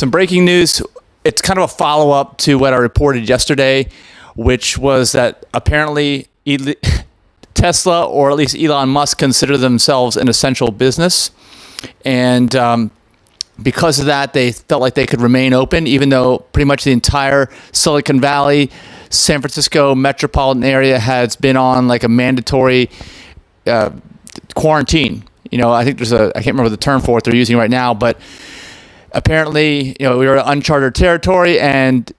Some breaking news. It's kind of a follow-up to what I reported yesterday, which was that apparently Tesla, or at least Elon Musk, consider themselves an essential business. And because of that, they felt like they could remain open, even though pretty much the entire Silicon Valley, San Francisco metropolitan area has been on like a mandatory quarantine. I think I can't remember the term for what they're using right now, but apparently, we were in uncharted territory, and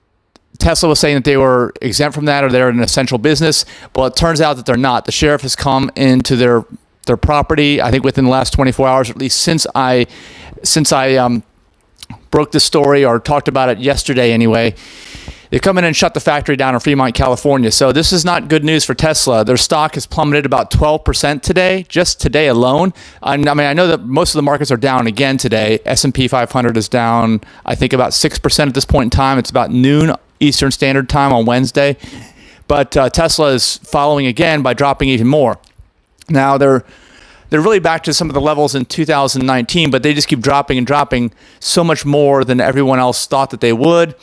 Tesla was saying that they were exempt from that, or they're an essential business. Well, it turns out that they're not. The sheriff has come into their property, I think within the last 24 hours, or at least since I broke this story or talked about it yesterday anyway. They come in and shut the factory down in Fremont, California. So this is not good news for Tesla. Their stock has plummeted about 12% today, just today alone. I know that most of the markets are down again today. S&P 500 is down, I think, about 6% at this point in time. It's about noon Eastern Standard Time on Wednesday. But Tesla is following again by dropping even more. Now, they're really back to some of the levels in 2019, but they just keep dropping and dropping so much more than everyone else thought that they would.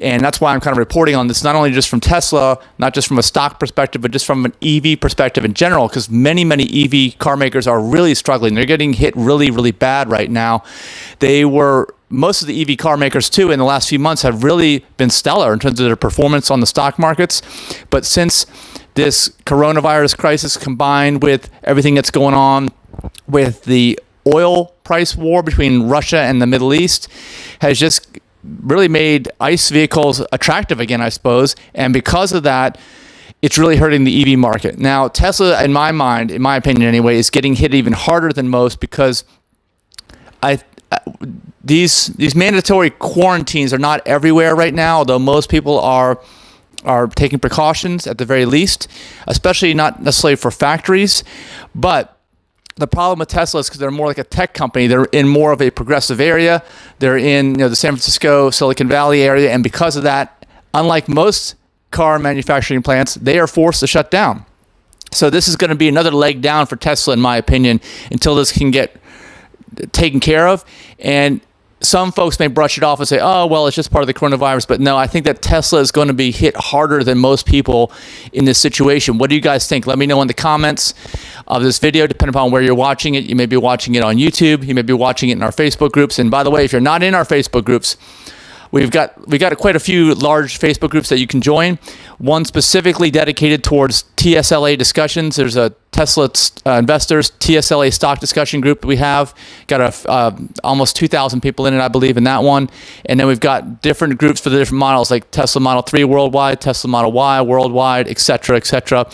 And that's why I'm kind of reporting on this, not only just from Tesla, not just from a stock perspective, but just from an EV perspective in general, because many EV car makers are really struggling. They're getting hit really, really bad right now. Most of the EV car makers, too, in the last few months have really been stellar in terms of their performance on the stock markets. But since this coronavirus crisis, combined with everything that's going on with the oil price war between Russia and the Middle East, has just really made ICE vehicles attractive again, I suppose. And because of that, it's really hurting the EV market. Now, Tesla, in my mind, in my opinion anyway, is getting hit even harder than most, because these mandatory quarantines are not everywhere right now, although most people are taking precautions at the very least, especially not necessarily for factories. But the problem with Tesla is because they're more like a tech company. They're in more of a progressive area. They're in the San Francisco, Silicon Valley area. And because of that, unlike most car manufacturing plants, they are forced to shut down. So this is going to be another leg down for Tesla, in my opinion, until this can get taken care of. And some folks may brush it off and say, oh, well, it's just part of the coronavirus. But no, I think that Tesla is going to be hit harder than most people in this situation. What do you guys think? Let me know in the comments of this video, depending upon where you're watching it. You may be watching it on YouTube. You may be watching it in our Facebook groups. And by the way, if you're not in our Facebook groups, we got quite a few large Facebook groups that you can join. One specifically dedicated towards TSLA discussions. There's a Tesla investors TSLA stock discussion group that we have. Got almost 2,000 people in it, I believe, in that one. And then we've got different groups for the different models, like Tesla Model 3 worldwide, Tesla Model Y worldwide, et cetera, et cetera.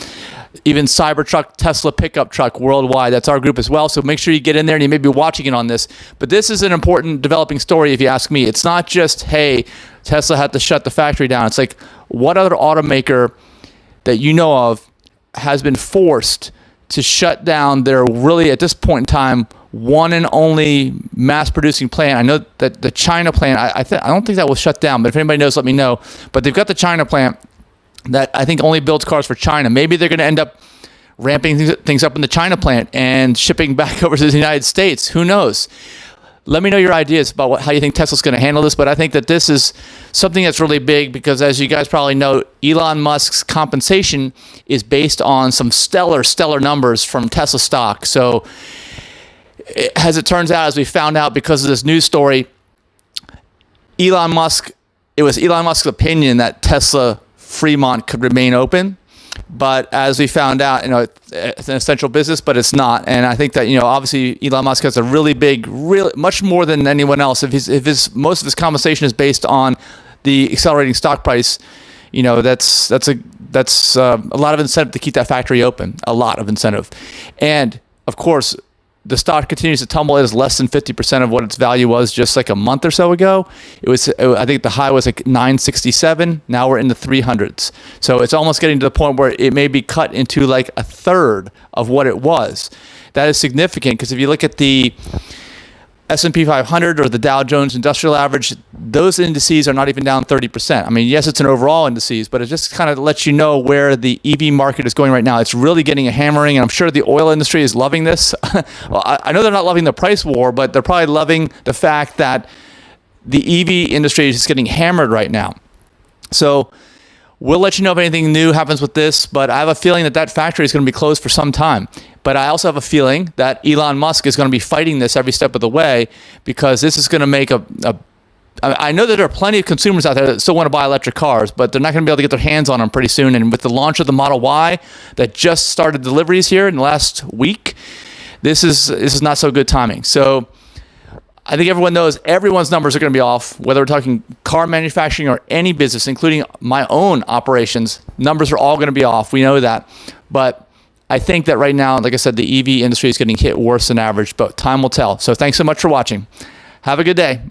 Even Cybertruck, Tesla pickup truck worldwide. That's our group as well. So make sure you get in there, and you may be watching it on this. But this is an important developing story, if you ask me. It's not just, hey, Tesla had to shut the factory down. It's like, what other automaker that you know of has been forced to shut down their, really, at this point in time, one and only mass-producing plant? I know that the China plant, I don't think that was shut down, but if anybody knows, let me know. But they've got the China plant that I think only builds cars for China. Maybe they're going to end up ramping things up in the China plant and shipping back over to the United States. Who knows? Let me know your ideas about how you think Tesla's going to handle this. But I think that this is something that's really big, because as you guys probably know, Elon Musk's compensation is based on some stellar numbers from Tesla stock. So as it turns out, as we found out because of this news story, it was Elon Musk's opinion that Tesla Fremont could remain open. But as we found out, it's an essential business, but it's not. And I think that, obviously Elon Musk has a really big, much more than anyone else. If most of his compensation is based on the accelerating stock price, that's a lot of incentive to keep that factory open. A lot of incentive. And of course, the stock continues to tumble. It is less than 50% of what its value was just like a month or so ago. I think the high was like 967. Now we're in the 300s. So it's almost getting to the point where it may be cut into like a third of what it was. That is significant, because if you look at the S&P 500 or the Dow Jones Industrial Average, those indices are not even down 30%. I mean, yes, it's an overall indices, but it just kind of lets you know where the EV market is going right now. It's really getting a hammering, and I'm sure the oil industry is loving this. Well, I know they're not loving the price war, but they're probably loving the fact that the EV industry is just getting hammered right now. So we'll let you know if anything new happens with this, but I have a feeling that factory is going to be closed for some time. But I also have a feeling that Elon Musk is going to be fighting this every step of the way, because this is going to make I know that there are plenty of consumers out there that still want to buy electric cars, but they're not going to be able to get their hands on them pretty soon. And with the launch of the Model Y that just started deliveries here in the last week, this is not so good timing. So I think everyone knows everyone's numbers are going to be off, whether we're talking car manufacturing or any business, including my own operations. Numbers are all going to be off. We know that. But I think that right now, like I said, the EV industry is getting hit worse than average, but time will tell. So thanks so much for watching. Have a good day.